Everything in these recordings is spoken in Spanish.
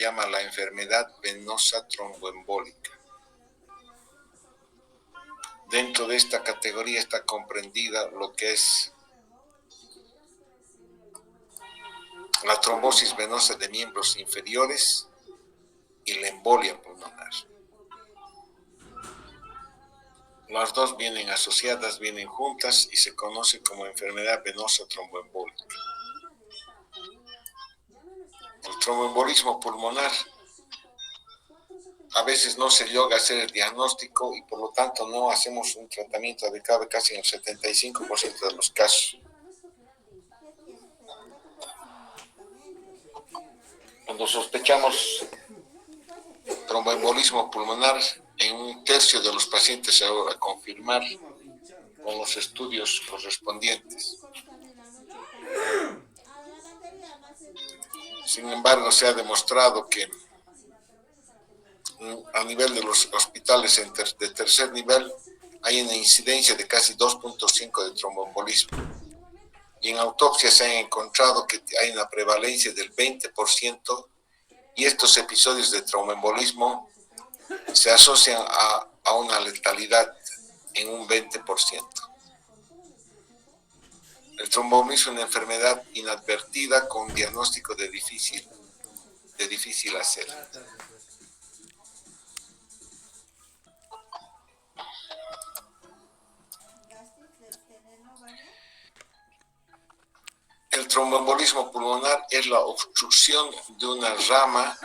llama la enfermedad venosa tromboembólica. Dentro de esta categoría está comprendida lo que es la trombosis venosa de miembros inferiores y la embolia pulmonar. Las dos vienen asociadas, vienen juntas y se conoce como enfermedad venosa tromboembólica. El tromboembolismo pulmonar a veces no se logra hacer el diagnóstico y por lo tanto no hacemos un tratamiento adecuado casi en el 75% de los casos. Cuando sospechamos tromboembolismo pulmonar, en un tercio de los pacientes se va a confirmar con los estudios correspondientes. Sin embargo, se ha demostrado que a nivel de los hospitales de tercer nivel hay una incidencia de casi 2.5 de tromboembolismo. Y en autopsia se ha encontrado que hay una prevalencia del 20% y estos episodios de tromboembolismo se asocian a una letalidad en un 20%. El tromboembolismo es una enfermedad inadvertida con diagnóstico de difícil hacer. El tromboembolismo pulmonar es la obstrucción de una rama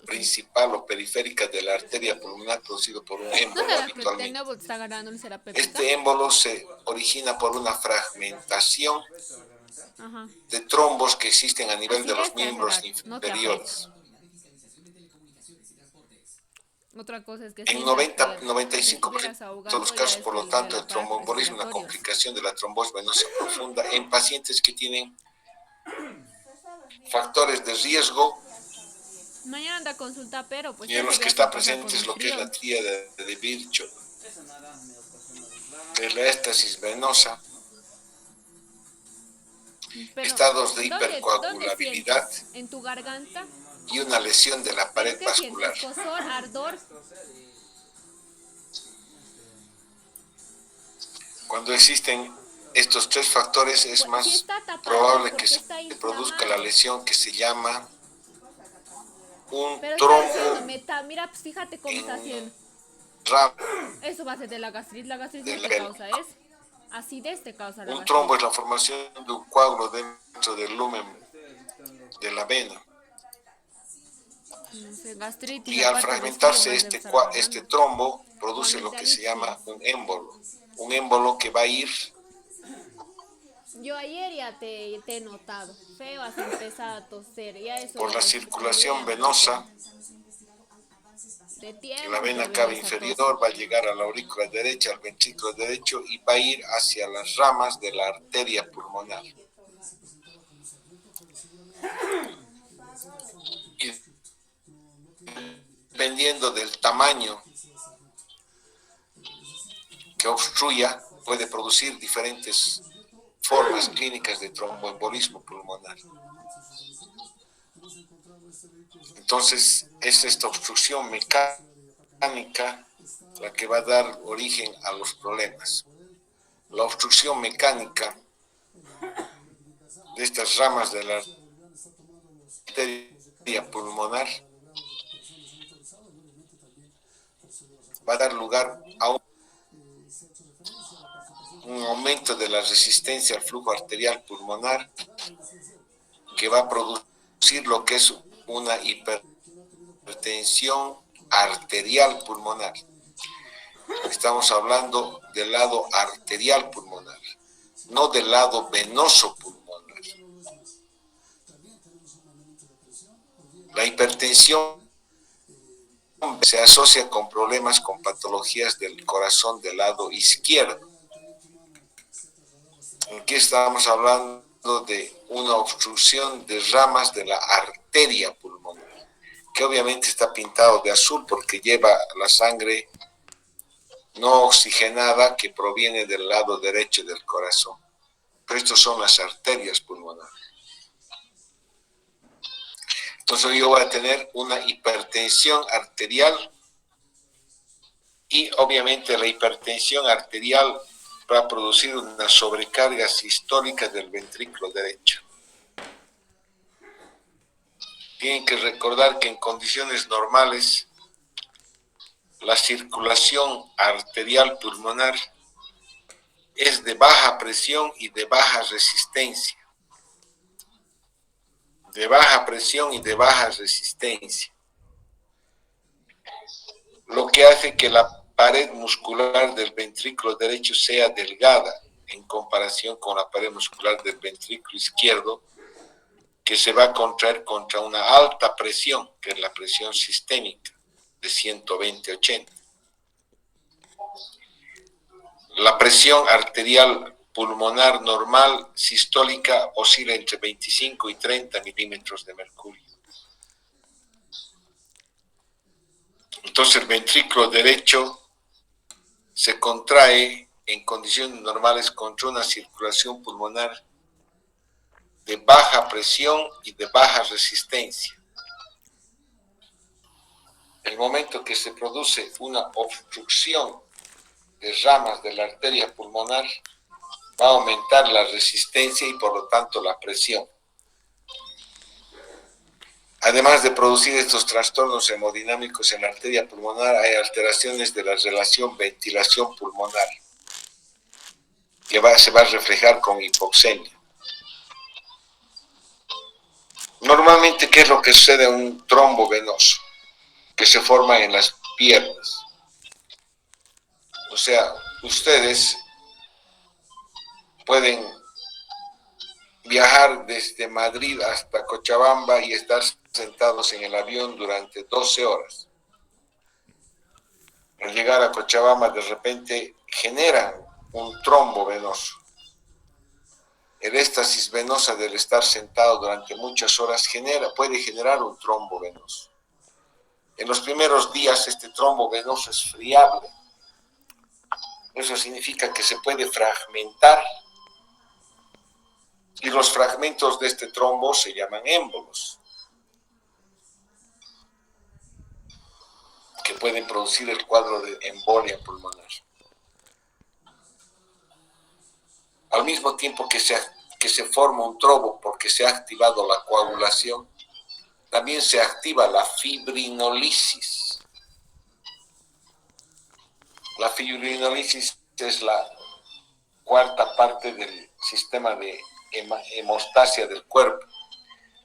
principal o periférica de la arteria pulmonar producido por un émbolo habitualmente. Este émbolo se origina por una fragmentación de trombos que existen a nivel de los miembros inferiores. Otra cosa es que en 90-95% de los casos, por lo tanto, el tromboembolismo es una complicación de la trombosis venosa profunda en pacientes que tienen factores de riesgo. Mañana anda a consulta, pero pues y en los que está presente lo que es la tríada de Virchow, que es la éstasis venosa, pero, estados de hipercoagulabilidad en tu garganta y una lesión de la pared vascular. ¿Escozor, ardor? Cuando existen estos tres factores es más probable que se produzca la lesión que se llama un trombo. Mira, pues fíjate cómo está haciendo. Eso va a ser de la gastritis. La gastritis ¿qué causa es? Acidez te causa la gastritis. Un trombo es la formación de un coágulo dentro del lumen de la vena. Y al fragmentarse este trombo produce lo que se llama un émbolo. Un émbolo que va a ir. Yo ayer ya te he notado. Feo, has empezado a toser. Ya eso por la circulación venosa. La vena cava inferior va a llegar a la aurícula derecha, al ventrículo derecho y va a ir hacia las ramas de la arteria pulmonar. Y dependiendo del tamaño que obstruya, puede producir diferentes formas clínicas de tromboembolismo pulmonar. Entonces, es esta obstrucción mecánica la que va a dar origen a los problemas. La obstrucción mecánica de estas ramas de la arteria pulmonar va a dar lugar a un aumento de la resistencia al flujo arterial pulmonar que va a producir lo que es una hipertensión arterial pulmonar. Estamos hablando del lado arterial pulmonar, no del lado venoso pulmonar. La hipertensión se asocia con problemas con patologías del corazón del lado izquierdo. Aquí estamos hablando de una obstrucción de ramas de la arteria pulmonar, que obviamente está pintado de azul porque lleva la sangre no oxigenada que proviene del lado derecho del corazón. Pero estas son las arterias pulmonares. Entonces yo voy a tener una hipertensión arterial y obviamente la hipertensión arterial va a producir una sobrecarga sistólica del ventrículo derecho. Tienen que recordar que en condiciones normales la circulación arterial pulmonar es de baja presión y de baja resistencia. De baja presión y de baja resistencia. Lo que hace que la pared muscular del ventrículo derecho sea delgada en comparación con la pared muscular del ventrículo izquierdo, que se va a contraer contra una alta presión, que es la presión sistémica de 120/80. La presión arterial pulmonar normal sistólica oscila entre 25 y 30 milímetros de mercurio. Entonces el ventrículo derecho se contrae en condiciones normales contra una circulación pulmonar de baja presión y de baja resistencia. El momento que se produce una obstrucción de ramas de la arteria pulmonar, va a aumentar la resistencia y por lo tanto la presión. Además de producir estos trastornos hemodinámicos en la arteria pulmonar, hay alteraciones de la relación ventilación pulmonar, que se va a reflejar con hipoxemia. Normalmente, ¿qué es lo que sucede en un trombo venoso? Que se forma en las piernas. O sea, ustedes pueden viajar desde Madrid hasta Cochabamba y estar sentados en el avión durante 12 horas. Al llegar a Cochabamba, de repente generan un trombo venoso. El éxtasis venosa del estar sentado durante muchas horas puede generar un trombo venoso. En los primeros días este trombo venoso es friable. Eso significa que se puede fragmentar y los fragmentos de este trombo se llaman émbolos, que pueden producir el cuadro de embolia pulmonar. Al mismo tiempo que se forma un trombo porque se ha activado la coagulación, también se activa la fibrinolisis. La fibrinolisis es la cuarta parte del sistema de hemostasia del cuerpo.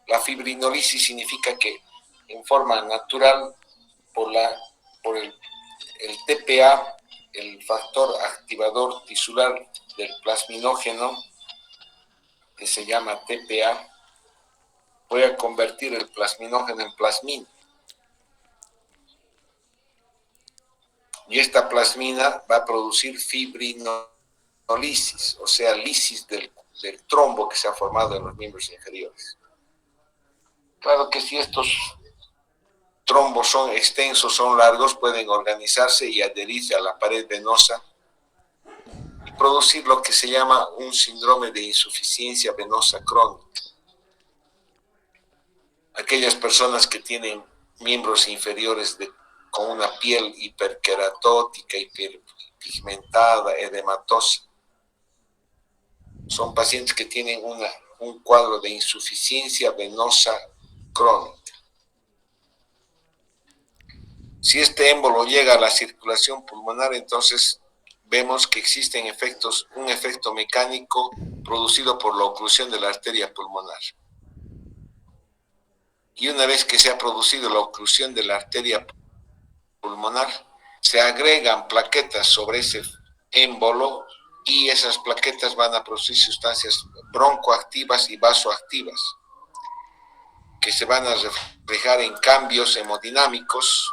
La fibrinolisis significa que en forma natural, por el TPA, el factor activador tisular del plasminógeno, que se llama TPA, voy a convertir el plasminógeno en plasmina. Y esta plasmina va a producir fibrinolisis, o sea, lisis del trombo que se ha formado en los miembros inferiores. Claro que si estos trombos son extensos, son largos, pueden organizarse y adherirse a la pared venosa y producir lo que se llama un síndrome de insuficiencia venosa crónica. Aquellas personas que tienen miembros inferiores con una piel hiperqueratótica, hiperpigmentada, edematosa, son pacientes que tienen un cuadro de insuficiencia venosa crónica. Si este émbolo llega a la circulación pulmonar, entonces vemos que existe un efecto mecánico producido por la oclusión de la arteria pulmonar. Y una vez que se ha producido la oclusión de la arteria pulmonar, se agregan plaquetas sobre ese émbolo y esas plaquetas van a producir sustancias broncoactivas y vasoactivas que se van a reflejar en cambios hemodinámicos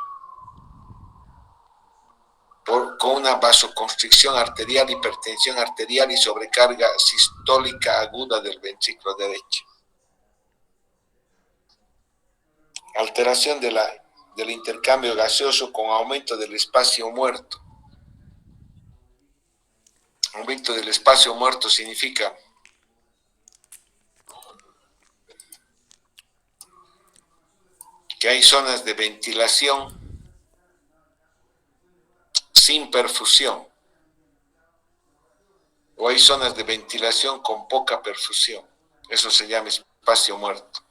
con una vasoconstricción arterial, hipertensión arterial y sobrecarga sistólica aguda del ventrículo derecho. Alteración del intercambio gaseoso con aumento del espacio muerto. Aumento del espacio muerto significa que hay zonas de ventilación sin perfusión, o hay zonas de ventilación con poca perfusión. Eso se llama espacio muerto.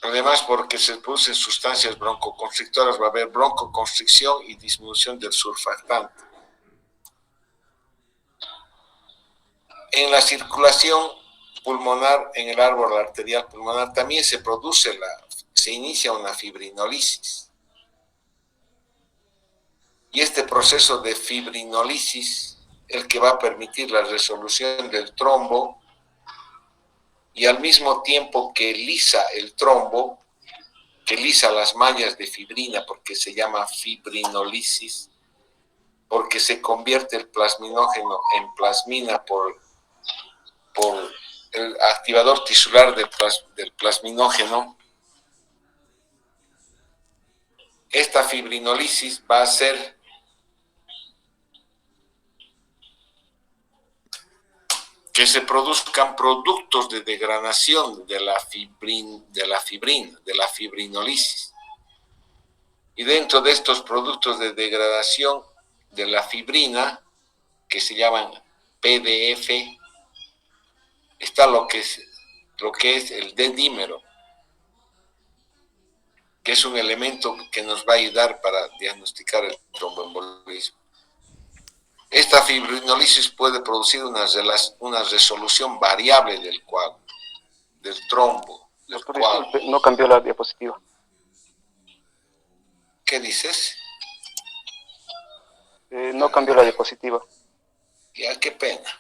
Además, porque se producen sustancias broncoconstrictoras, va a haber broncoconstricción y disminución del surfactante. En la circulación pulmonar, en el árbol arterial pulmonar, también se inicia una fibrinolisis. Y este proceso de fibrinolisis, el que va a permitir la resolución del trombo, y al mismo tiempo que lisa el trombo, que lisa las mallas de fibrina, porque se llama fibrinolisis, porque se convierte el plasminógeno en plasmina por el activador tisular del plasminógeno. Esta fibrinolisis va a hacer que se produzcan productos de degradación de la fibrinolisis. Y dentro de estos productos de degradación de la fibrina, que se llaman PDF, está lo que es el D-dímero, que es un elemento que nos va a ayudar para diagnosticar el tromboembolismo. Esta fibrinolisis puede producir una resolución variable del cuadro, del trombo, del Doctor, cuadro. disculpe, no cambió la diapositiva. ¿Qué dices? No cambió la diapositiva. Ya, qué pena.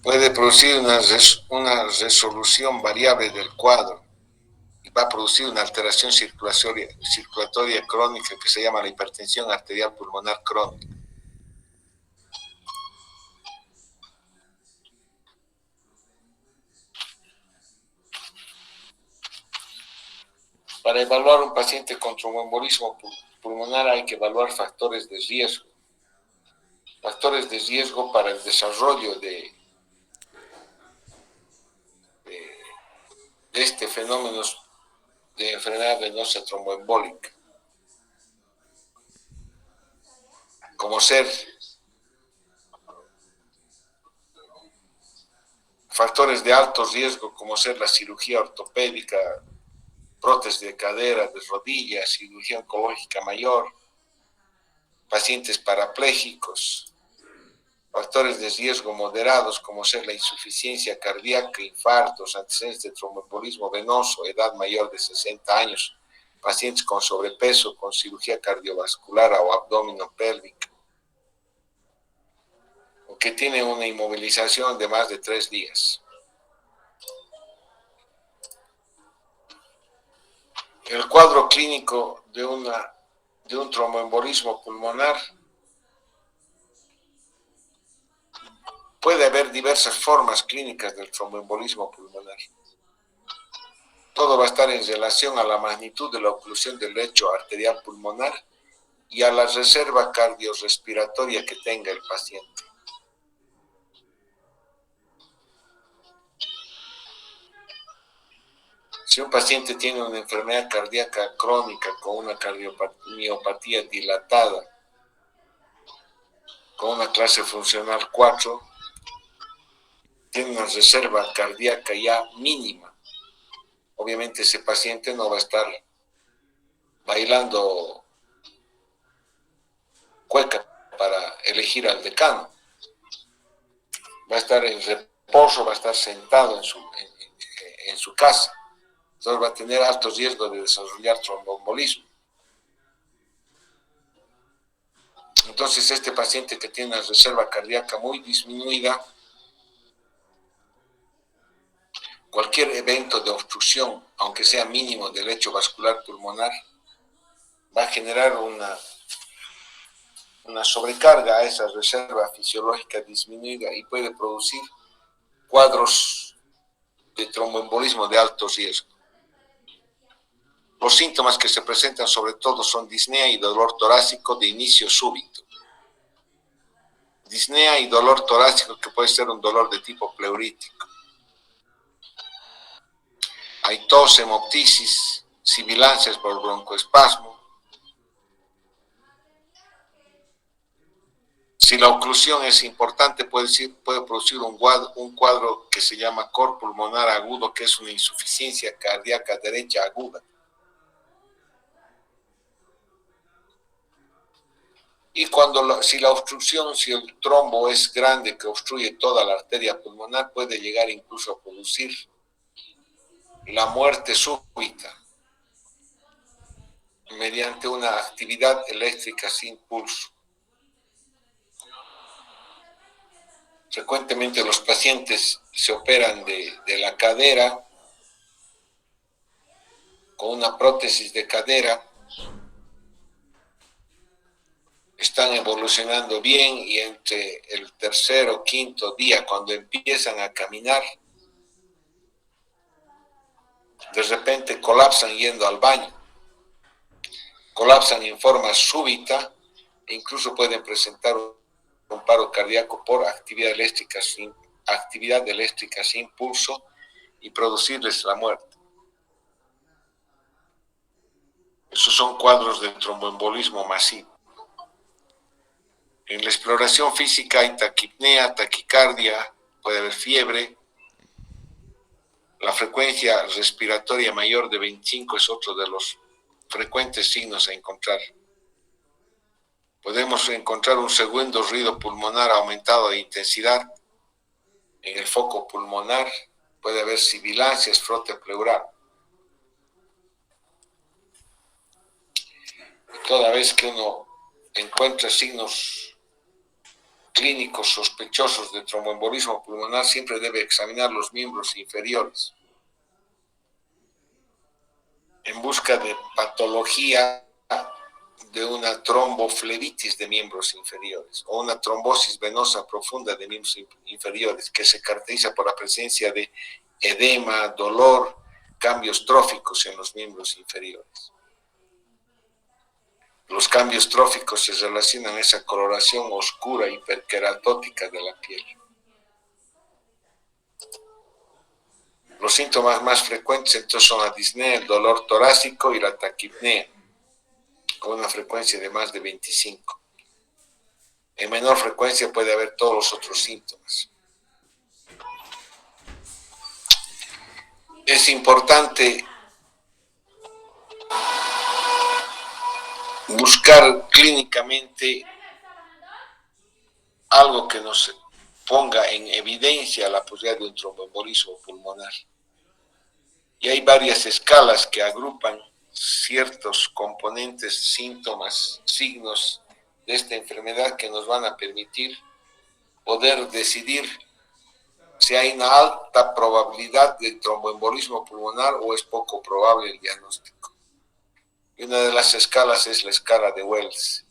Puede producir una resolución variable del cuadro y va a producir una alteración circulatoria crónica que se llama la hipertensión arterial pulmonar crónica. Para evaluar un paciente con tromboembolismo pulmonar hay que evaluar factores de riesgo. Factores de riesgo para el desarrollo de este fenómeno de enfermedad venosa tromboembólica, como ser factores de alto riesgo, como ser la cirugía ortopédica, prótesis de cadera, de rodillas, cirugía oncológica mayor, pacientes parapléjicos. Factores de riesgo moderados, como ser la insuficiencia cardíaca, infartos, antecedentes de tromboembolismo venoso, edad mayor de 60 años, pacientes con sobrepeso, con cirugía cardiovascular o abdominopélvica, o que tienen una inmovilización de más de 3 días. El cuadro clínico de un tromboembolismo pulmonar puede haber diversas formas clínicas del tromboembolismo pulmonar. Todo va a estar en relación a la magnitud de la oclusión del lecho arterial pulmonar y a la reserva cardiorrespiratoria que tenga el paciente. Si un paciente tiene una enfermedad cardíaca crónica con una cardiomiopatía dilatada, con una clase funcional 4, tiene una reserva cardíaca ya mínima. Obviamente ese paciente no va a estar bailando cueca para elegir al decano. Va a estar en reposo, va a estar sentado en su casa. Entonces va a tener alto riesgo de desarrollar tromboembolismo. Entonces este paciente que tiene una reserva cardíaca muy disminuida, cualquier evento de obstrucción, aunque sea mínimo del lecho vascular pulmonar, va a generar una sobrecarga a esa reserva fisiológica disminuida y puede producir cuadros de tromboembolismo de alto riesgo. Los síntomas que se presentan sobre todo son disnea y dolor torácico de inicio súbito. Disnea y dolor torácico que puede ser un dolor de tipo pleurítico. Hay tos, hemoptisis, sibilancias por broncoespasmo. Si la oclusión es importante, puede producir un cuadro que se llama cor pulmonar agudo, que es una insuficiencia cardíaca derecha aguda. Y si la obstrucción, si el trombo es grande que obstruye toda la arteria pulmonar, puede llegar incluso a producir la muerte súbita mediante una actividad eléctrica sin pulso. Frecuentemente los pacientes se operan de la cadera con una prótesis de cadera, están evolucionando bien y entre el tercer o quinto día, cuando empiezan a caminar, de repente colapsan yendo al baño, colapsan en forma súbita e incluso pueden presentar un paro cardíaco por actividad eléctrica sin pulso y producirles la muerte. Esos son cuadros de tromboembolismo masivo. En la exploración física hay taquipnea, taquicardia, puede haber fiebre. La frecuencia respiratoria mayor de 25 es otro de los frecuentes signos a encontrar. Podemos encontrar un segundo ruido pulmonar aumentado de intensidad. En el foco pulmonar puede haber sibilancias, frote pleural. Y toda vez que uno encuentra signos clínicos sospechosos de tromboembolismo pulmonar, siempre debe examinar los miembros inferiores en busca de patología de una tromboflebitis de miembros inferiores o una trombosis venosa profunda de miembros inferiores que se caracteriza por la presencia de edema, dolor, cambios tróficos en los miembros inferiores. Los cambios tróficos se relacionan a esa coloración oscura hiperqueratótica de la piel. Los síntomas más frecuentes entonces son la disnea, el dolor torácico y la taquipnea, con una frecuencia de más de 25. En menor frecuencia puede haber todos los otros síntomas. Es importante buscar clínicamente algo que nos ponga en evidencia la posibilidad de un tromboembolismo pulmonar. Y hay varias escalas que agrupan ciertos componentes, síntomas, signos de esta enfermedad que nos van a permitir poder decidir si hay una alta probabilidad de tromboembolismo pulmonar o es poco probable el diagnóstico. Y una de las escalas es la escala de Wells,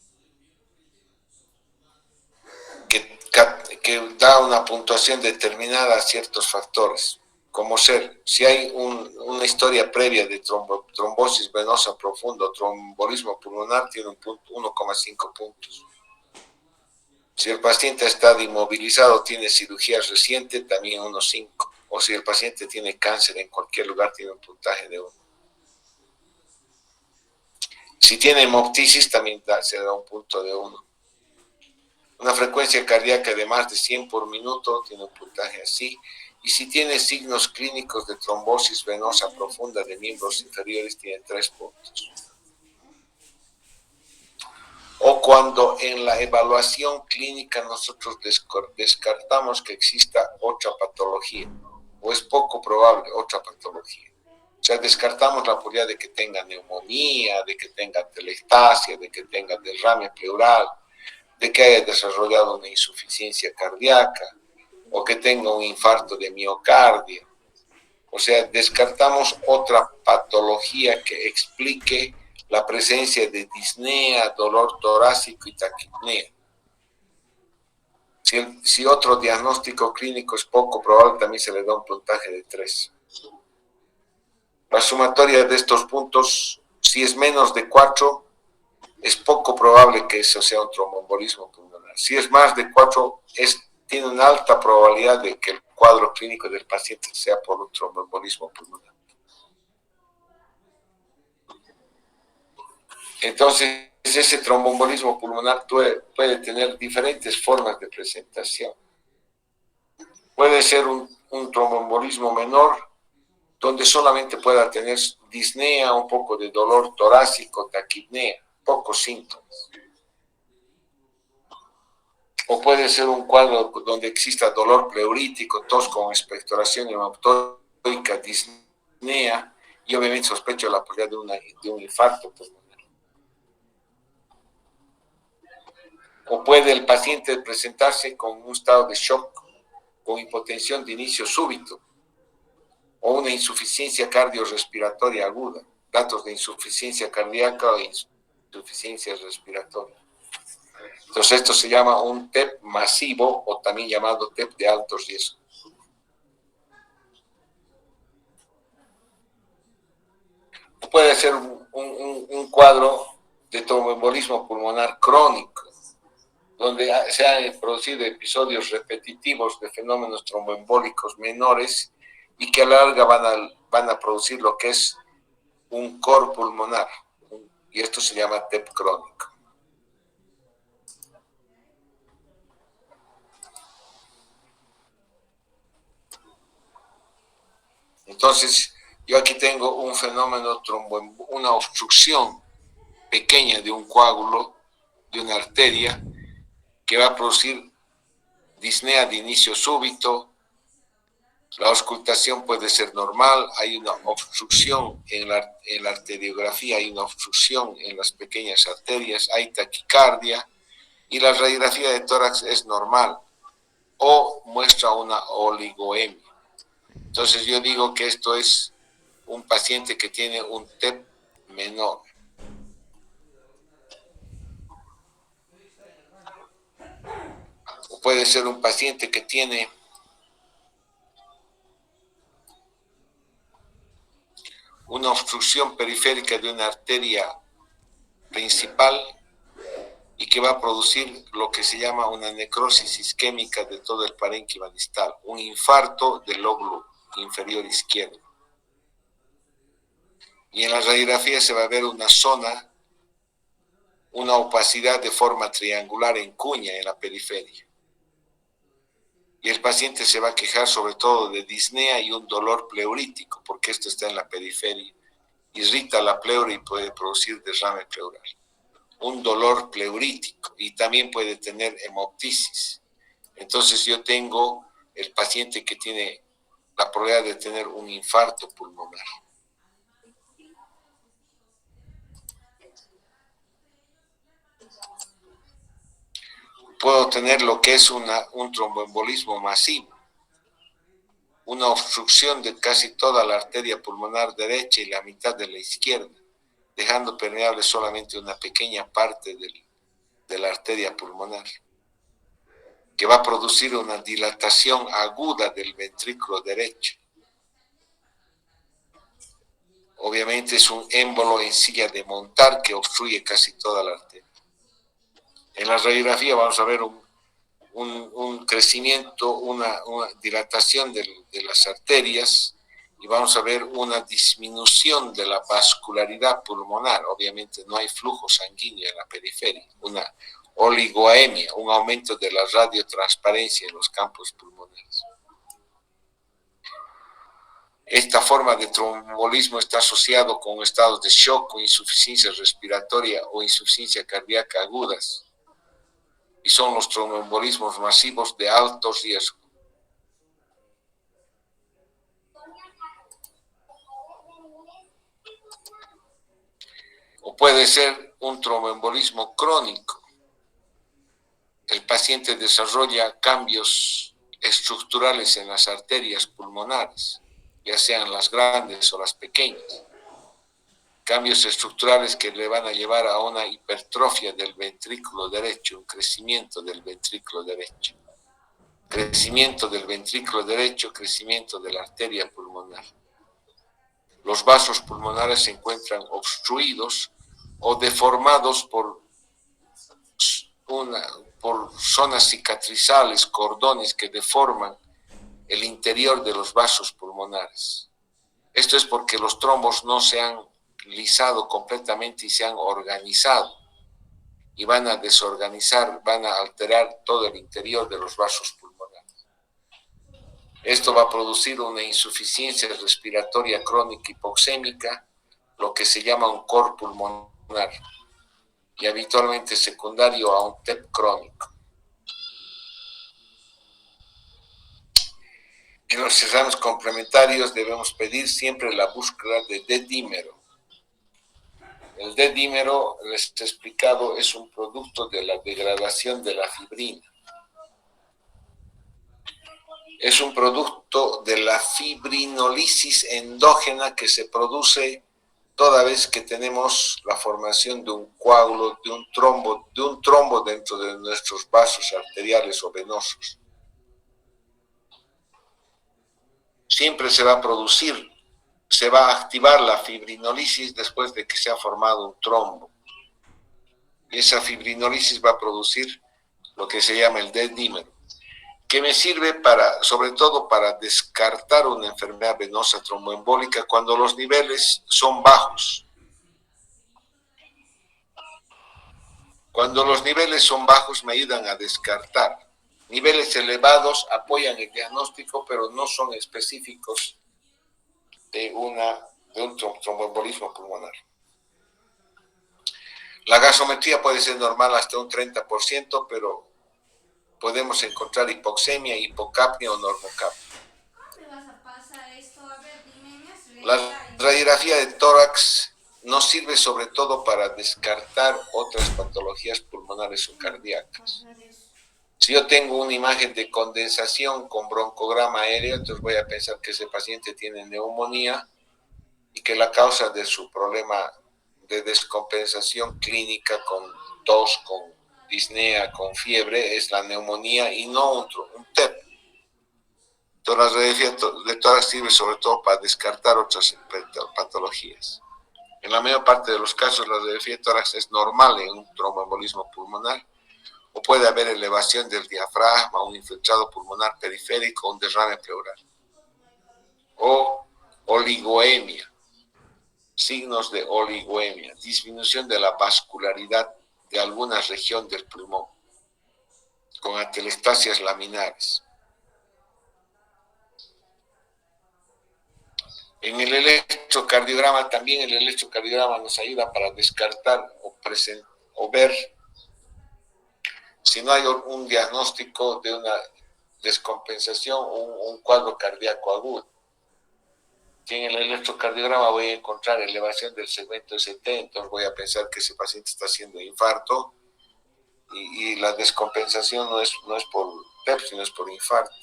que da una puntuación determinada a ciertos factores, como ser, si hay una historia previa de trombosis venosa profunda o trombolismo pulmonar, tiene un 1,5 puntos. Si el paciente está inmovilizado, tiene cirugía reciente, también 1,5. O si el paciente tiene cáncer en cualquier lugar, tiene un puntaje de 1. Si tiene hemoptisis, también se da un punto de 1. Una frecuencia cardíaca de más de 100 por minuto, tiene un puntaje así. Y si tiene signos clínicos de trombosis venosa profunda de miembros inferiores, tiene 3 puntos. O cuando en la evaluación clínica nosotros descartamos que exista otra patología, o es poco probable otra patología. O sea, descartamos la posibilidad de que tenga neumonía, de que tenga atelectasia, de que tenga derrame pleural, de que haya desarrollado una insuficiencia cardíaca, o que tenga un infarto de miocardio. O sea, descartamos otra patología que explique la presencia de disnea, dolor torácico y taquipnea. Si otro diagnóstico clínico es poco probable, también se le da un puntaje de 3. La sumatoria de estos puntos, si es menos de 4, es poco probable que eso sea un tromboembolismo pulmonar. Si es más de 4, tiene una alta probabilidad de que el cuadro clínico del paciente sea por un tromboembolismo pulmonar. Entonces, ese tromboembolismo pulmonar puede tener diferentes formas de presentación. Puede ser un tromboembolismo menor, donde solamente pueda tener disnea, un poco de dolor torácico, taquipnea, pocos síntomas. O puede ser un cuadro donde exista dolor pleurítico, tos con expectoración hematoica, disnea, y obviamente sospecho la posibilidad de un infarto pulmonar. O puede el paciente presentarse con un estado de shock, con hipotensión de inicio súbito, o una insuficiencia cardiorrespiratoria aguda, datos de insuficiencia cardíaca o insuficiencia respiratoria. Entonces esto se llama un TEP masivo o también llamado TEP de alto riesgo. Puede ser un cuadro de tromboembolismo pulmonar crónico, donde se han producido episodios repetitivos de fenómenos tromboembólicos menores y que a la larga van a producir lo que es un cor pulmonar, y esto se llama TEP crónico. Entonces, yo aquí tengo un fenómeno una obstrucción pequeña de un coágulo, de una arteria, que va a producir disnea de inicio súbito. La auscultación puede ser normal, hay una obstrucción en la arteriografía, hay una obstrucción en las pequeñas arterias, hay taquicardia, y la radiografía de tórax es normal, o muestra una oligoemia. Entonces yo digo que esto es un paciente que tiene un TEP menor. O puede ser un paciente que tiene una obstrucción periférica de una arteria principal y que va a producir lo que se llama una necrosis isquémica de todo el parénquima distal, un infarto del lóbulo inferior izquierdo. Y en la radiografía se va a ver una zona, una opacidad de forma triangular en cuña en la periferia. Y el paciente se va a quejar sobre todo de disnea y un dolor pleurítico, porque esto está en la periferia. Irrita la pleura y puede producir derrame pleural. Un dolor pleurítico y también puede tener hemoptisis. Entonces yo tengo el paciente que tiene la probabilidad de tener un infarto pulmonar. Puedo tener lo que es un tromboembolismo masivo, una obstrucción de casi toda la arteria pulmonar derecha y la mitad de la izquierda, dejando permeable solamente una pequeña parte de la arteria pulmonar, que va a producir una dilatación aguda del ventrículo derecho. Obviamente es un émbolo en silla de montar que obstruye casi toda la arteria. En la radiografía vamos a ver un crecimiento, una dilatación de las arterias, y vamos a ver una disminución de la vascularidad pulmonar. Obviamente no hay flujo sanguíneo en la periferia, una oligoemia, un aumento de la radiotransparencia en los campos pulmonares. Esta forma de tromboembolismo está asociado con estados de shock o insuficiencia respiratoria o insuficiencia cardíaca agudas, y son los tromboembolismos masivos de alto riesgo. O puede ser un tromboembolismo crónico. El paciente desarrolla cambios estructurales en las arterias pulmonares, ya sean las grandes o las pequeñas. cambios estructurales que le van a llevar a una hipertrofia del ventrículo derecho, un crecimiento del ventrículo derecho. Crecimiento del ventrículo derecho, crecimiento de la arteria pulmonar. Los vasos pulmonares se encuentran obstruidos o deformados por zonas cicatrizales, cordones que deforman el interior de los vasos pulmonares. Esto es porque los trombos no se han lisado completamente y se han organizado y van a desorganizar, van a alterar todo el interior de los vasos pulmonares. Esto va a producir una insuficiencia respiratoria crónica hipoxémica, lo que se llama un cor pulmonar, y habitualmente secundario a un TEP crónico. En los exámenes complementarios debemos pedir siempre la búsqueda de D-dímero. El D-dímero, les he explicado, es un producto de la degradación de la fibrina. Es un producto de la fibrinolisis endógena que se produce toda vez que tenemos la formación de un coágulo, de un trombo dentro de nuestros vasos arteriales o venosos. Siempre se va a producir, se va a activar la fibrinolisis después de que se ha formado un trombo. Y esa fibrinolisis va a producir lo que se llama el D-dímero, que me sirve sobre todo para descartar una enfermedad venosa tromboembólica cuando los niveles son bajos. Cuando los niveles son bajos me ayudan a descartar. Niveles elevados apoyan el diagnóstico, pero no son específicos de un tromboembolismo pulmonar. La gasometría puede ser normal hasta un 30%, pero podemos encontrar hipoxemia, hipocapnia o normocapnia. La radiografía de tórax nos sirve sobre todo para descartar otras patologías pulmonares o cardíacas. Si yo tengo una imagen de condensación con broncograma aéreo, entonces voy a pensar que ese paciente tiene neumonía y que la causa de su problema de descompensación clínica con tos, con disnea, con fiebre, es la neumonía y no un TEP. Entonces la radiografía de tórax sirve sobre todo para descartar otras patologías. En la mayor parte de los casos la radiografía de tórax es normal en un tromboembolismo pulmonar, o puede haber elevación del diafragma, un infiltrado pulmonar periférico, un derrame pleural, o oligoemia, signos de oligoemia, disminución de la vascularidad de alguna región del pulmón, con atelestasias laminares. En el electrocardiograma, también el electrocardiograma nos ayuda para descartar o ver si no hay un diagnóstico de una descompensación o un cuadro cardíaco agudo. En el electrocardiograma voy a encontrar elevación del segmento ST, entonces voy a pensar que ese paciente está haciendo infarto y la descompensación no es por TEP, sino es por infarto.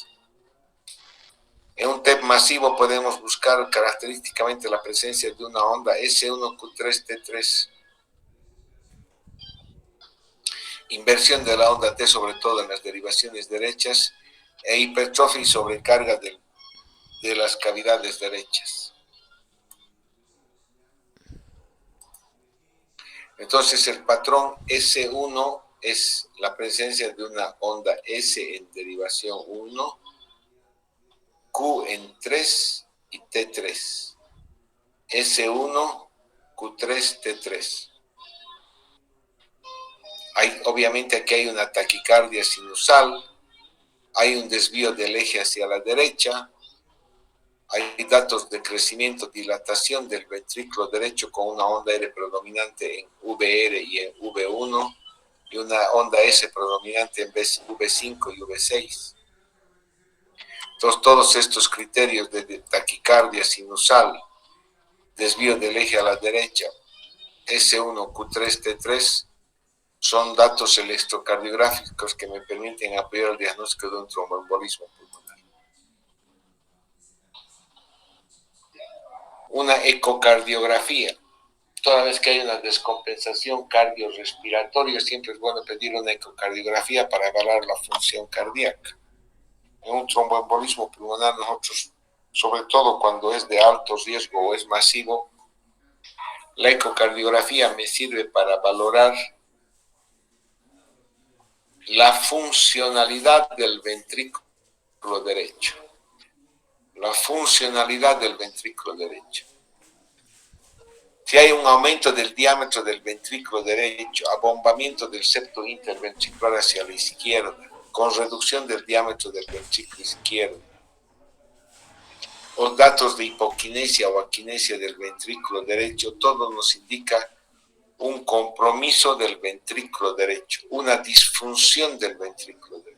En un TEP masivo podemos buscar característicamente la presencia de una onda S1Q3T3. Inversión de la onda T, sobre todo en las derivaciones derechas, e hipertrofia y sobrecarga de las cavidades derechas. Entonces el patrón S1 es la presencia de una onda S en derivación 1, Q en 3 y T3. S1, Q3, T3. Obviamente aquí hay una taquicardia sinusal, hay un desvío del eje hacia la derecha, hay datos de crecimiento, dilatación del ventrículo derecho con una onda R predominante en VR y en V1 y una onda S predominante en V5 y V6. Entonces todos estos criterios de taquicardia sinusal, desvío del eje a la derecha, S1, Q3, T3, son datos electrocardiográficos que me permiten apoyar el diagnóstico de un tromboembolismo pulmonar. Una ecocardiografía Toda vez que hay una descompensación cardiorrespiratoria, siempre es bueno pedir una ecocardiografía para evaluar la función cardíaca. En un tromboembolismo pulmonar, nosotros, sobre todo cuando es de alto riesgo o es masivo, la ecocardiografía me sirve para valorar la funcionalidad del ventrículo derecho. La funcionalidad del ventrículo derecho. Si hay un aumento del diámetro del ventrículo derecho, abombamiento del septo interventricular hacia la izquierda, con reducción del diámetro del ventrículo izquierdo, o datos de hipoquinesia o aquinesia del ventrículo derecho, todo nos indica un compromiso del ventrículo derecho, una disfunción del ventrículo derecho.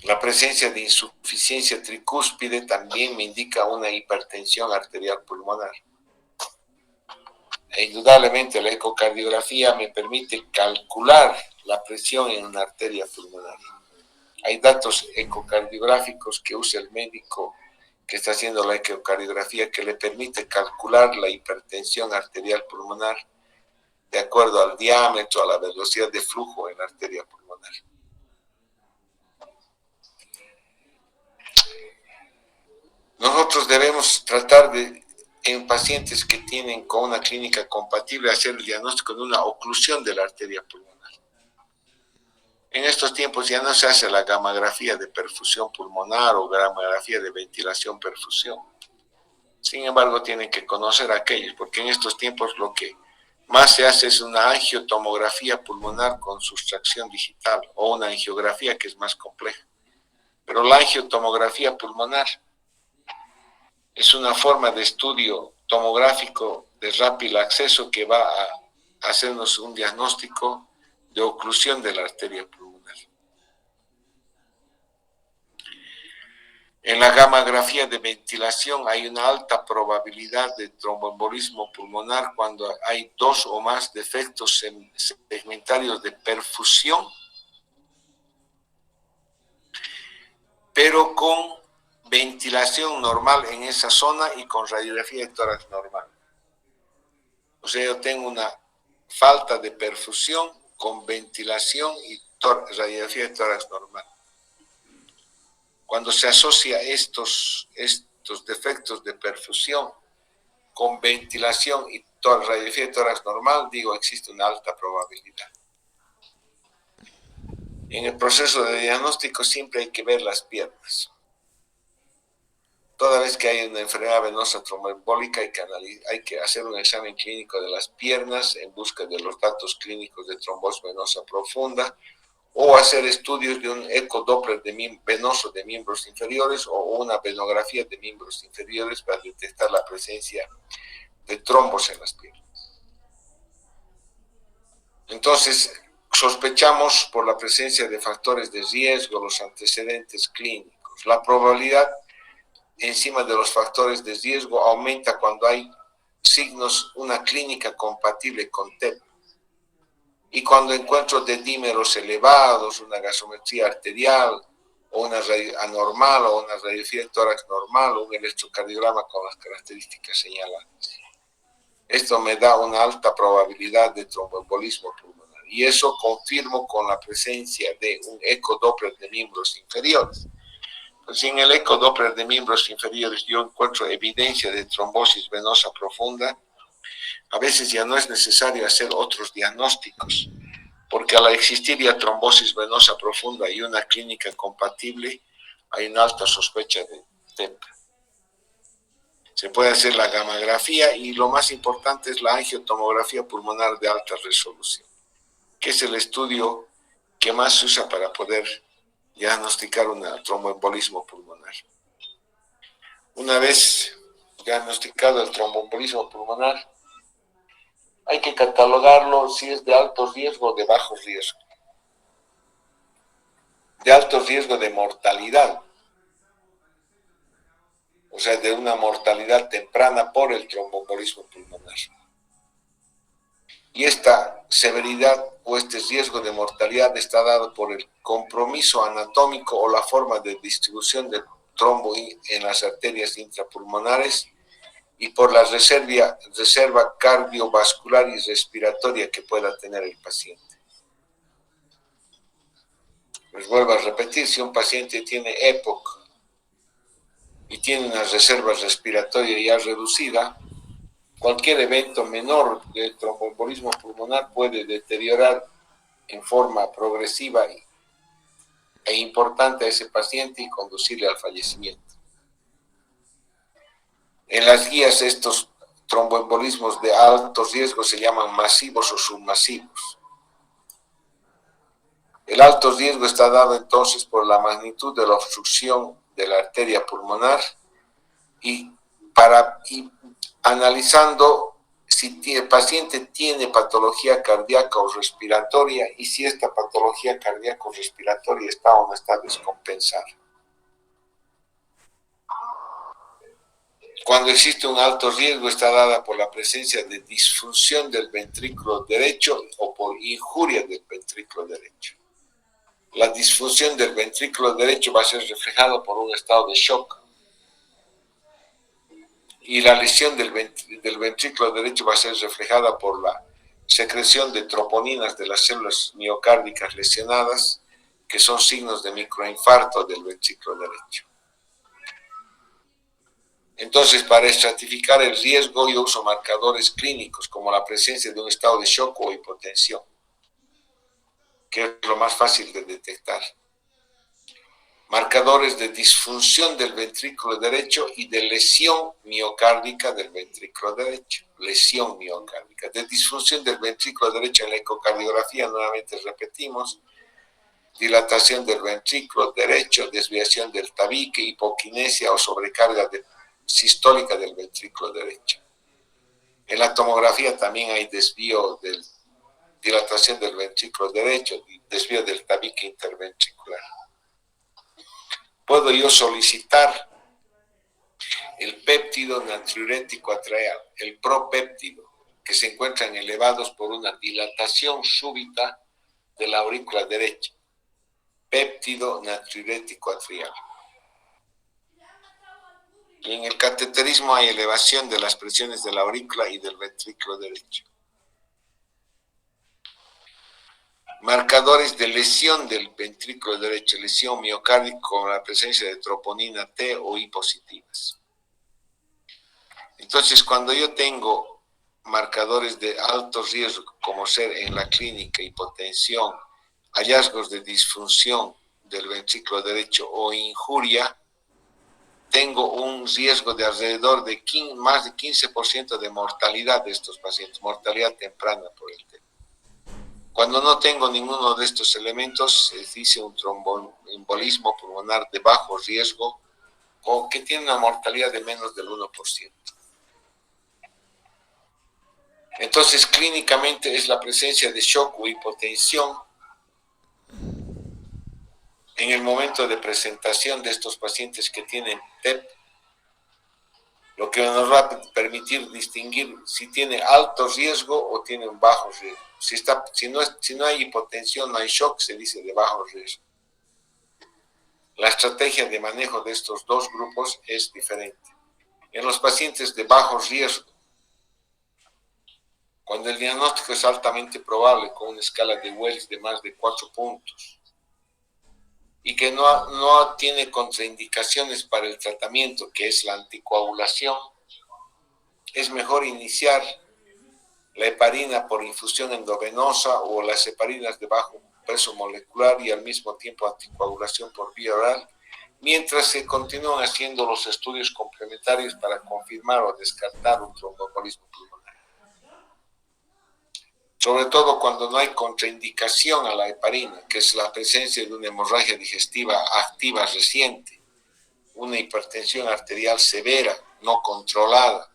La presencia de insuficiencia tricúspide también me indica una hipertensión arterial pulmonar. E indudablemente la ecocardiografía me permite calcular la presión en una arteria pulmonar. Hay datos ecocardiográficos que usa el médico que está haciendo la ecocardiografía que le permite calcular la hipertensión arterial pulmonar de acuerdo al diámetro, a la velocidad de flujo en la arteria pulmonar. Nosotros debemos tratar de, en pacientes que tienen con una clínica compatible, hacer el diagnóstico de una oclusión de la arteria pulmonar. En estos tiempos ya no se hace la gamografía de perfusión pulmonar o gamografía de ventilación-perfusión. Sin embargo, tienen que conocer aquellos, porque en estos tiempos lo que más se hace es una angiotomografía pulmonar con sustracción digital o una angiografía que es más compleja. Pero la angiotomografía pulmonar es una forma de estudio tomográfico de rápido acceso que va a hacernos un diagnóstico de oclusión de la arteria pulmonar. En la gamografía de ventilación hay una alta probabilidad de tromboembolismo pulmonar cuando hay 2 o más defectos segmentarios de perfusión, pero con ventilación normal en esa zona y con radiografía de tórax normal. O sea, yo tengo una falta de perfusión con ventilación y radiografía de tórax normal. Cuando se asocia estos defectos de perfusión con ventilación y radiografía de tórax normal, digo, existe una alta probabilidad. En el proceso de diagnóstico siempre hay que ver las piernas. Toda vez que hay una enfermedad venosa tromboembólica hay que hacer un examen clínico de las piernas en busca de los datos clínicos de trombosis venosa profunda, o hacer estudios de un ecodoppler venoso de miembros inferiores o una venografía de miembros inferiores para detectar la presencia de trombos en las piernas. Entonces, sospechamos por la presencia de factores de riesgo, los antecedentes clínicos. La probabilidad encima de los factores de riesgo aumenta cuando hay signos, una clínica compatible con TEP. Y cuando encuentro dedímeros elevados, una gasometría arterial, o una anormal, o una radiografía de tórax normal, o un electrocardiograma con las características señaladas. Esto me da una alta probabilidad de tromboembolismo pulmonar. Y eso confirmo con la presencia de un ecodoppler de miembros inferiores. Pues en el ecodoppler de miembros inferiores yo encuentro evidencia de trombosis venosa profunda. A veces ya no es necesario hacer otros diagnósticos, porque al existir ya trombosis venosa profunda y una clínica compatible, hay una alta sospecha de TEP. Se puede hacer la gamografía y lo más importante es la angiotomografía pulmonar de alta resolución, que es el estudio que más se usa para poder diagnosticar un tromboembolismo pulmonar. Una vez diagnosticado el tromboembolismo pulmonar, hay que catalogarlo si es de alto riesgo o de bajo riesgo. De alto riesgo de mortalidad, o sea, de una mortalidad temprana por el tromboembolismo pulmonar. Y esta severidad o este riesgo de mortalidad está dado por el compromiso anatómico o la forma de distribución del trombo en las arterias intrapulmonares y por la reserva cardiovascular y respiratoria que pueda tener el paciente. Les vuelvo a repetir, si un paciente tiene EPOC y tiene una reserva respiratoria ya reducida, cualquier evento menor de tromboembolismo pulmonar puede deteriorar en forma progresiva e importante a ese paciente y conducirle al fallecimiento. En las guías estos tromboembolismos de alto riesgo se llaman masivos o submasivos. El alto riesgo está dado entonces por la magnitud de la obstrucción de la arteria pulmonar y analizando si el paciente tiene patología cardíaca o respiratoria y si esta patología cardíaca o respiratoria está o no está descompensada. Cuando existe un alto riesgo está dada por la presencia de disfunción del ventrículo derecho o por injuria del ventrículo derecho. La disfunción del ventrículo derecho va a ser reflejado por un estado de shock y la lesión del ventrículo derecho va a ser reflejada por la secreción de troponinas de las células miocárdicas lesionadas, que son signos de microinfarto del ventrículo derecho. Entonces, para estratificar el riesgo, yo uso marcadores clínicos como la presencia de un estado de shock o hipotensión, que es lo más fácil de detectar. Marcadores de disfunción del ventrículo derecho y de lesión miocárdica del ventrículo derecho. Lesión miocárdica. De disfunción del ventrículo derecho en la ecocardiografía, nuevamente repetimos, dilatación del ventrículo derecho, desviación del tabique, hipoquinesia o sobrecarga sistólica del ventrículo derecho. En la tomografía también hay desvío de dilatación del ventrículo derecho, desvío del tabique interventricular. Puedo yo solicitar el péptido natriurético atrial, el propéptido, que se encuentran elevados por una dilatación súbita de la aurícula derecha. Péptido natriurético atrial. Y en el cateterismo hay elevación de las presiones de la aurícula y del ventrículo derecho. Marcadores de lesión del ventrículo derecho, lesión miocárdica con la presencia de troponina T o I positivas. Entonces, cuando yo tengo marcadores de alto riesgo, como ser en la clínica hipotensión, hallazgos de disfunción del ventrículo derecho o injuria, tengo un riesgo de alrededor de más de 15% de mortalidad de estos pacientes, mortalidad temprana por el tema. Cuando no tengo ninguno de estos elementos, se dice un tromboembolismo pulmonar de bajo riesgo o que tiene una mortalidad de menos del 1%. Entonces, clínicamente es la presencia de shock o hipotensión en el momento de presentación de estos pacientes que tienen TEP, lo que nos va a permitir distinguir si tiene alto riesgo o tiene un bajo riesgo. Si no hay hipotensión, no hay shock, se dice de bajo riesgo. La estrategia de manejo de estos dos grupos es diferente. En los pacientes de bajo riesgo, cuando el diagnóstico es altamente probable con una escala de Wells de más de 4 puntos y que no tiene contraindicaciones para el tratamiento, que es la anticoagulación, es mejor iniciar la heparina por infusión endovenosa o las heparinas de bajo peso molecular y al mismo tiempo anticoagulación por vía oral, mientras se continúan haciendo los estudios complementarios para confirmar o descartar un tromboembolismo pulmonar. Sobre todo cuando no hay contraindicación a la heparina, que es la presencia de una hemorragia digestiva activa reciente, una hipertensión arterial severa, no controlada,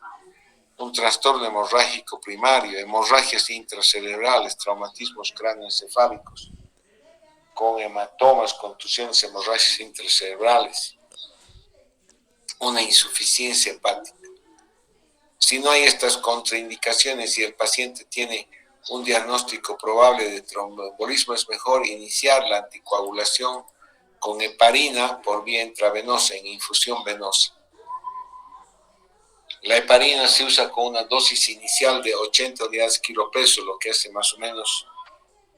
un trastorno hemorrágico primario, hemorragias intracerebrales, traumatismos cráneoencefálicos, con hematomas, contusiones, hemorragias intracerebrales, una insuficiencia hepática. Si no hay estas contraindicaciones y el paciente tiene un diagnóstico probable de tromboembolismo, es mejor iniciar la anticoagulación con heparina por vía intravenosa en infusión venosa. La heparina se usa con una dosis inicial de 80 unidades kilopeso, lo que hace más o menos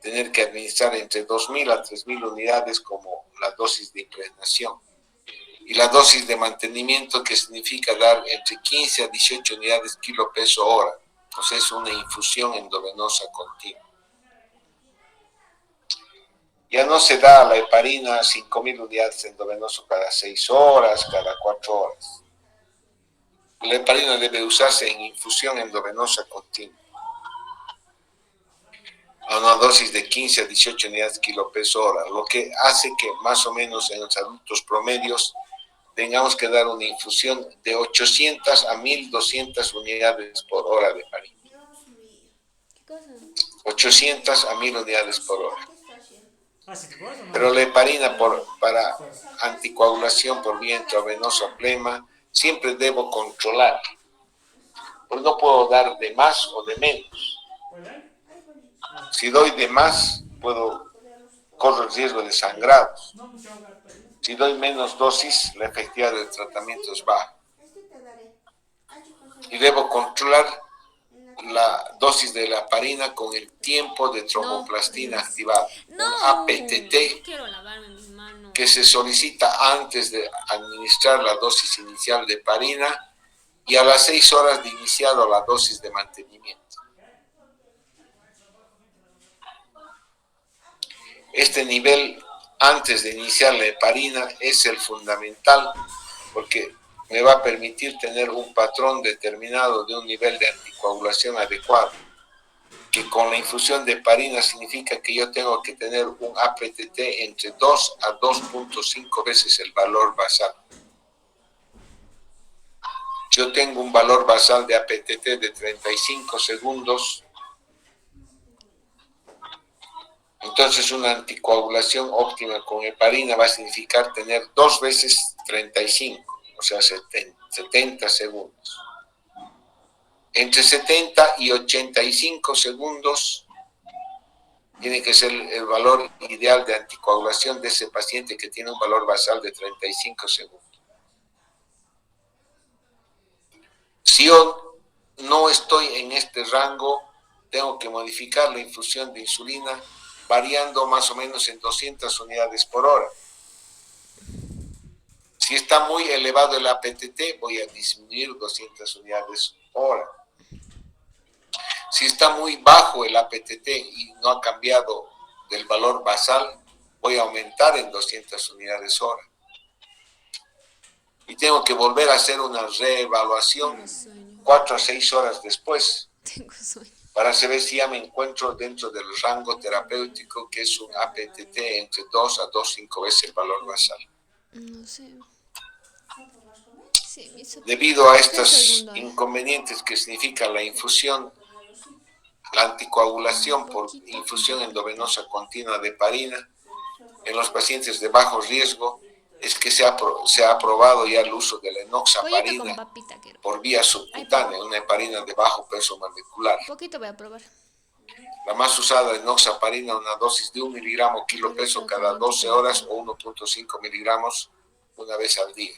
tener que administrar entre 2.000 a 3.000 unidades como la dosis de impregnación. Y la dosis de mantenimiento, que significa dar entre 15 a 18 unidades kilopeso hora. Entonces es una infusión endovenosa continua. Ya no se da la heparina 5.000 unidades endovenoso cada 6 horas, cada 4 horas. La heparina debe usarse en infusión endovenosa continua, a una dosis de 15 a 18 unidades kilopeso hora, lo que hace que más o menos en los adultos promedios tengamos que dar una infusión de 800 a 1.200 unidades por hora de heparina. 800 a 1.000 unidades por hora. Pero la heparina para anticoagulación por vía intravenosa o plema siempre debo controlar. Pues no puedo dar de más o de menos. Si doy de más, corro el riesgo de sangrados. Si doy menos dosis, la efectividad del tratamiento es baja. Y debo controlar la dosis de la heparina con el tiempo de tromboplastina activado. Un APTT que se solicita antes de administrar la dosis inicial de heparina y a las 6 horas de iniciado la dosis de mantenimiento. Este nivel antes de iniciar la heparina es el fundamental porque me va a permitir tener un patrón determinado de un nivel de anticoagulación adecuado, que con la infusión de heparina significa que yo tengo que tener un APTT entre 2 a 2.5 veces el valor basal. Yo tengo un valor basal de APTT de 35 segundos, entonces una anticoagulación óptima con heparina va a significar tener 2 veces 35, o sea, 70 segundos. Entre 70 y 85 segundos tiene que ser el valor ideal de anticoagulación de ese paciente que tiene un valor basal de 35 segundos. Si yo no estoy en este rango, tengo que modificar la infusión de insulina variando más o menos en 200 unidades por hora. Si está muy elevado el APTT, voy a disminuir 200 unidades hora. Si está muy bajo el APTT y no ha cambiado del valor basal, voy a aumentar en 200 unidades hora. Y tengo que volver a hacer una reevaluación 4 a 6 horas después para saber si ya me encuentro dentro del rango terapéutico, que es un APTT entre 2 a 2,5 veces el valor basal. No sé. Sí, debido a estos inconvenientes que significa la infusión, la anticoagulación por infusión endovenosa continua de heparina en los pacientes de bajo riesgo, es que se ha aprobado ya el uso de la enoxaparina por vía subcutánea, una heparina de bajo peso molecular. Poquito voy a probar. La más usada es enoxaparina, una dosis de 1 miligramo kilopeso cada 12 horas o 1.5 miligramos una vez al día.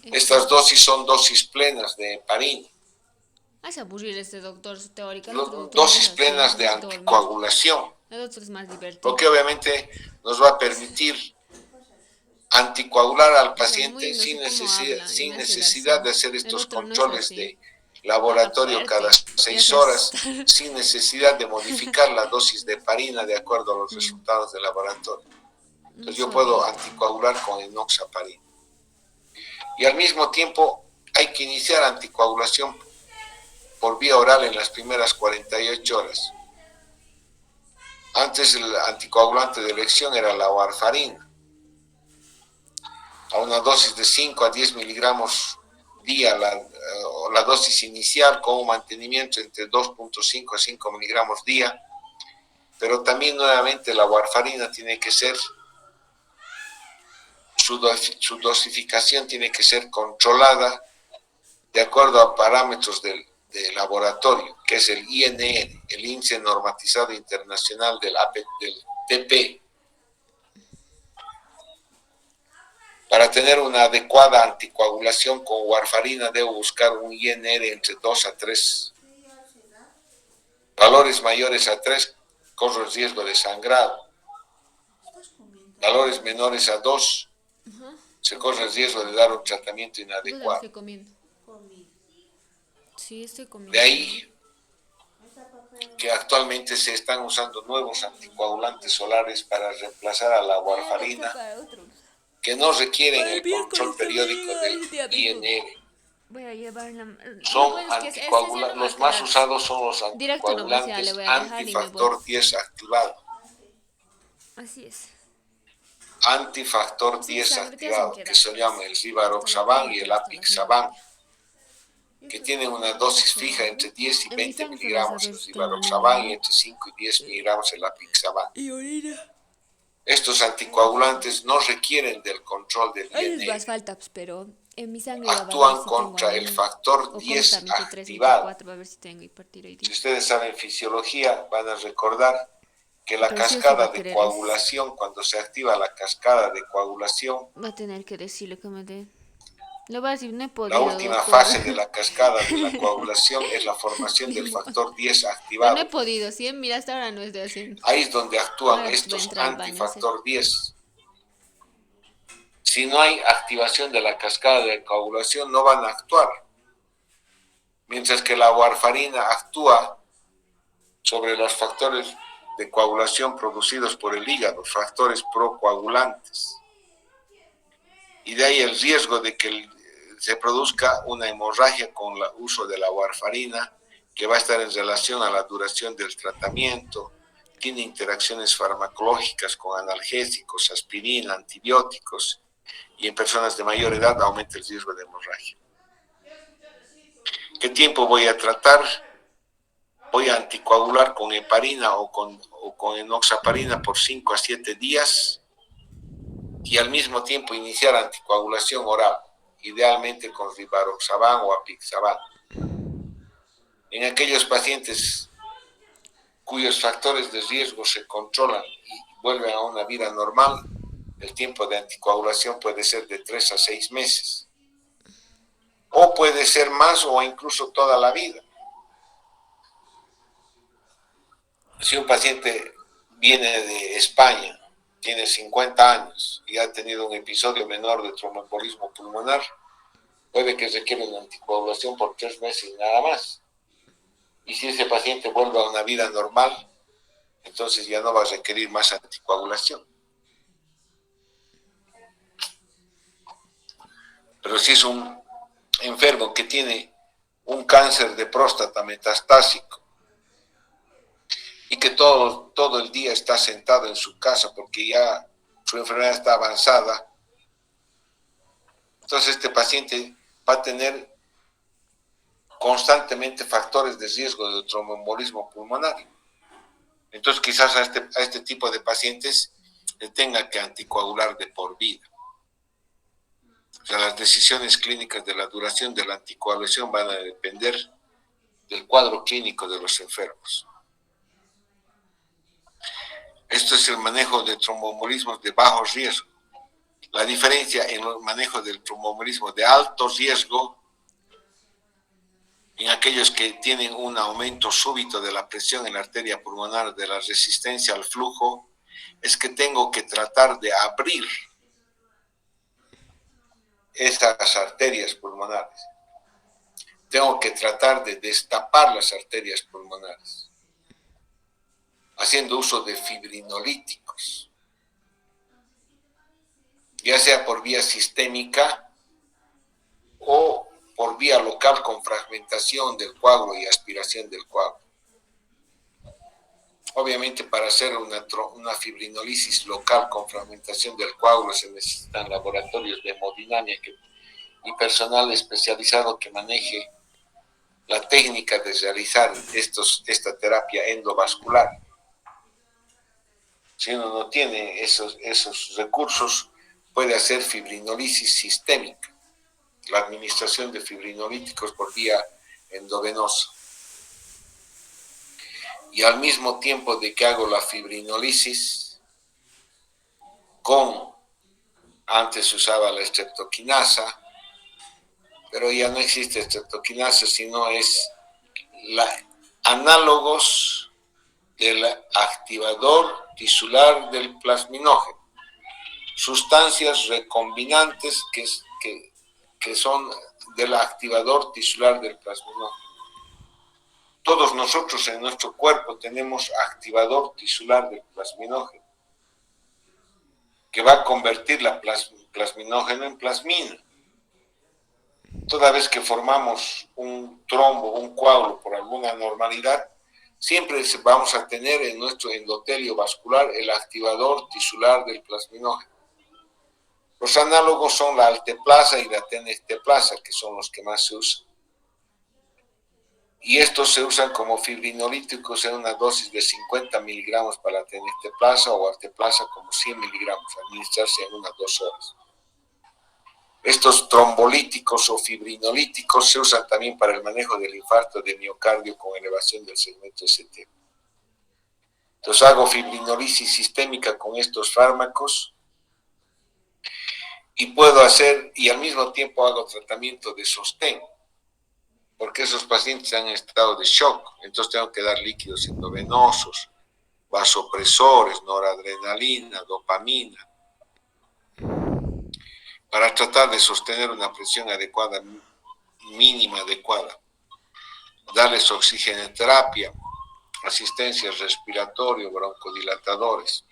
Estas dosis son dosis plenas de heparina. Hace aburrir este doctor teórica. Dosis plenas de anticoagulación. El doctor es más divertido. Lo que obviamente nos va a permitir anticoagular al paciente sin necesidad de hacer estos controles de laboratorio cada 6 horas, sin necesidad de modificar la dosis de heparina de acuerdo a los resultados del laboratorio. Entonces yo puedo anticoagular con enoxaparina. Y al mismo tiempo hay que iniciar anticoagulación por vía oral en las primeras 48 horas. Antes el anticoagulante de elección era la warfarina, a una dosis de 5 a 10 miligramos día, la dosis inicial con un mantenimiento entre 2.5 a 5 miligramos día, pero también nuevamente la warfarina tiene que ser, su dosificación tiene que ser controlada de acuerdo a parámetros de laboratorio, que es el INR, el Índice Normatizado Internacional del TP. Para tener una adecuada anticoagulación con warfarina debo buscar un INR entre 2 a 3. Valores mayores a 3 corro el riesgo de sangrado. Valores menores a 2 se corre el riesgo de dar un tratamiento inadecuado. Estoy comiendo. Sí, estoy comiendo. De ahí que actualmente se están usando nuevos anticoagulantes solares para reemplazar a la warfarina, que no requieren el control periódico del INR. Voy a llevar Son anticoagulantes, los más usados son los anticoagulantes antifactor 10 activado. Así es. Antifactor 10 activado, que se llama el rivaroxaban y el apixaban, que tienen una dosis fija entre 10 y 20 miligramos el rivaroxaban y entre 5 y 10 miligramos el apixaban. Estos anticoagulantes no requieren del control del INR. Pero en mi sangre actúan contra el factor 10 activado. Si ustedes saben fisiología, van a recordar que la cascada de coagulación, cuando se activa la cascada de coagulación, va a tener que decirle que me dé. Le voy a decir, no he podido, la última fase de la cascada de la coagulación es la formación del factor 10 activado. No he podido, ¿sí? Mira, hasta ahora no estoy haciendo. Ahí es donde actúan estos antifactor 10. Si no hay activación de la cascada de coagulación, no van a actuar. Mientras que la warfarina actúa sobre los factores de coagulación producidos por el hígado, factores procoagulantes. Y de ahí el riesgo de que se produzca una hemorragia con el uso de la warfarina, que va a estar en relación a la duración del tratamiento, tiene interacciones farmacológicas con analgésicos, aspirina, antibióticos, y en personas de mayor edad aumenta el riesgo de hemorragia. ¿Qué tiempo voy a tratar? Voy a anticoagular con heparina o con enoxaparina por 5 a 7 días y al mismo tiempo iniciar anticoagulación oral, idealmente con rivaroxaban o apixaban. En aquellos pacientes cuyos factores de riesgo se controlan y vuelven a una vida normal, el tiempo de anticoagulación puede ser de 3 a 6 meses. O puede ser más o incluso toda la vida. Si un paciente viene de España, tiene 50 años y ha tenido un episodio menor de tromboembolismo pulmonar, puede que requiera una anticoagulación por 3 meses y nada más. Y si ese paciente vuelve a una vida normal, entonces ya no va a requerir más anticoagulación. Pero si es un enfermo que tiene un cáncer de próstata metastásico y que todo el día está sentado en su casa porque ya su enfermedad está avanzada, entonces este paciente va a tener constantemente factores de riesgo de tromboembolismo pulmonar. Entonces quizás a este tipo de pacientes le tenga que anticoagular de por vida. O sea, las decisiones clínicas de la duración de la anticoagulación van a depender del cuadro clínico de los enfermos. Esto es el manejo de tromboembolismos de bajo riesgo. La diferencia en el manejo del tromboembolismo de alto riesgo, en aquellos que tienen un aumento súbito de la presión en la arteria pulmonar, de la resistencia al flujo, es que tengo que tratar de abrir estas arterias pulmonares. Tengo que tratar de destapar las arterias pulmonares, haciendo uso de fibrinolíticos, ya sea por vía sistémica o por vía local con fragmentación del coágulo y aspiración del coágulo. Obviamente, para hacer una fibrinolisis local con fragmentación del coágulo se necesitan laboratorios de hemodinamia y personal especializado que maneje la técnica de realizar esta terapia endovascular. Si uno no tiene esos recursos, puede hacer fibrinolisis sistémica, la administración de fibrinolíticos por vía endovenosa. Y al mismo tiempo de que hago la fibrinolisis con Antes se usaba la estreptoquinasa, pero ya no existe estreptoquinasa, sino es análogos del activador tisular del plasminógeno, sustancias recombinantes que son del activador tisular del plasminógeno. Todos nosotros en nuestro cuerpo tenemos activador tisular del plasminógeno, que va a convertir la plasminógeno en plasmina. Toda vez que formamos un trombo, un coágulo por alguna anormalidad, siempre vamos a tener en nuestro endotelio vascular el activador tisular del plasminógeno. Los análogos son la alteplasa y la tenesteplasa, que son los que más se usan. Y estos se usan como fibrinolíticos en una dosis de 50 miligramos para la tenesteplasa o alteplasa como 100 miligramos, administrarse en unas 2 horas. Estos trombolíticos o fibrinolíticos se usan también para el manejo del infarto de miocardio con elevación del segmento ST. Entonces hago fibrinolisis sistémica con estos fármacos y puedo hacer, y al mismo tiempo hago tratamiento de sostén, porque esos pacientes han estado de shock, entonces tengo que dar líquidos endovenosos, vasopresores, noradrenalina, dopamina, para tratar de sostener una presión adecuada, mínima adecuada. Darles oxigenoterapia, asistencia respiratoria, broncodilatadores.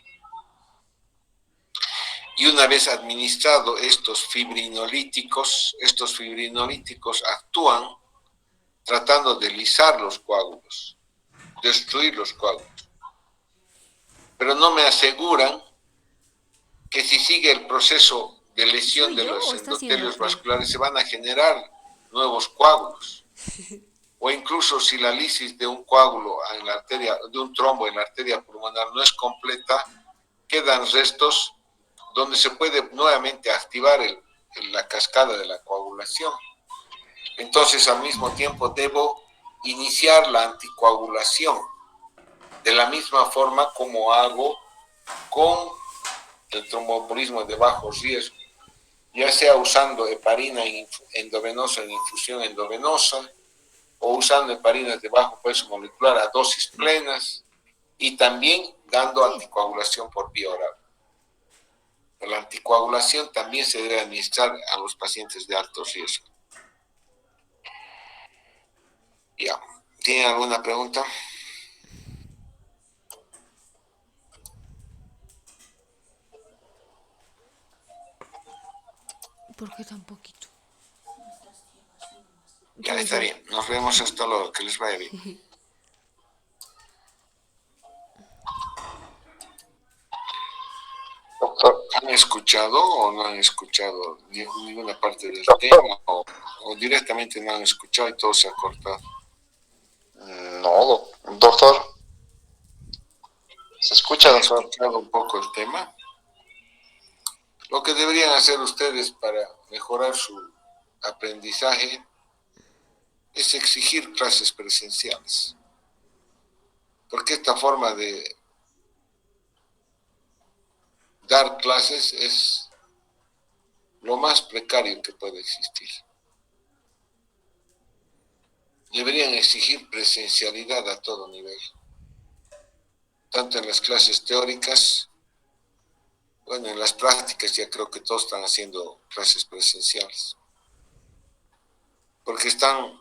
Y una vez administrado estos fibrinolíticos actúan tratando de lisar los coágulos, destruir los coágulos. Pero no me aseguran que si sigue el proceso de lesión de los endotelios vasculares se van a generar nuevos coágulos. O incluso si la lisis de un coágulo en la arteria, de un trombo en la arteria pulmonar no es completa, quedan restos donde se puede nuevamente activar la cascada de la coagulación. Entonces, al mismo tiempo, debo iniciar la anticoagulación de la misma forma como hago con el tromboembolismo de bajo riesgo, ya sea usando heparina endovenosa en infusión endovenosa o usando heparinas de bajo peso molecular a dosis plenas y también dando anticoagulación por vía oral. La anticoagulación también se debe administrar a los pacientes de alto riesgo. Ya, ¿tienen alguna pregunta? ¿Por qué tan poquito? Ya está bien, nos vemos hasta luego, que les vaya bien. Doctor, ¿Han escuchado o no han escuchado ninguna parte del tema o directamente no han escuchado y todo se ha cortado? no, doctor. ¿Se escucha, ¿Han doctor? escuchado un poco el tema? Lo que deberían hacer ustedes para mejorar su aprendizaje es exigir clases presenciales. Porque esta forma de dar clases es lo más precario que puede existir. Deberían exigir presencialidad a todo nivel, tanto en las clases teóricas, bueno, en las prácticas ya creo que todos están haciendo clases presenciales, porque están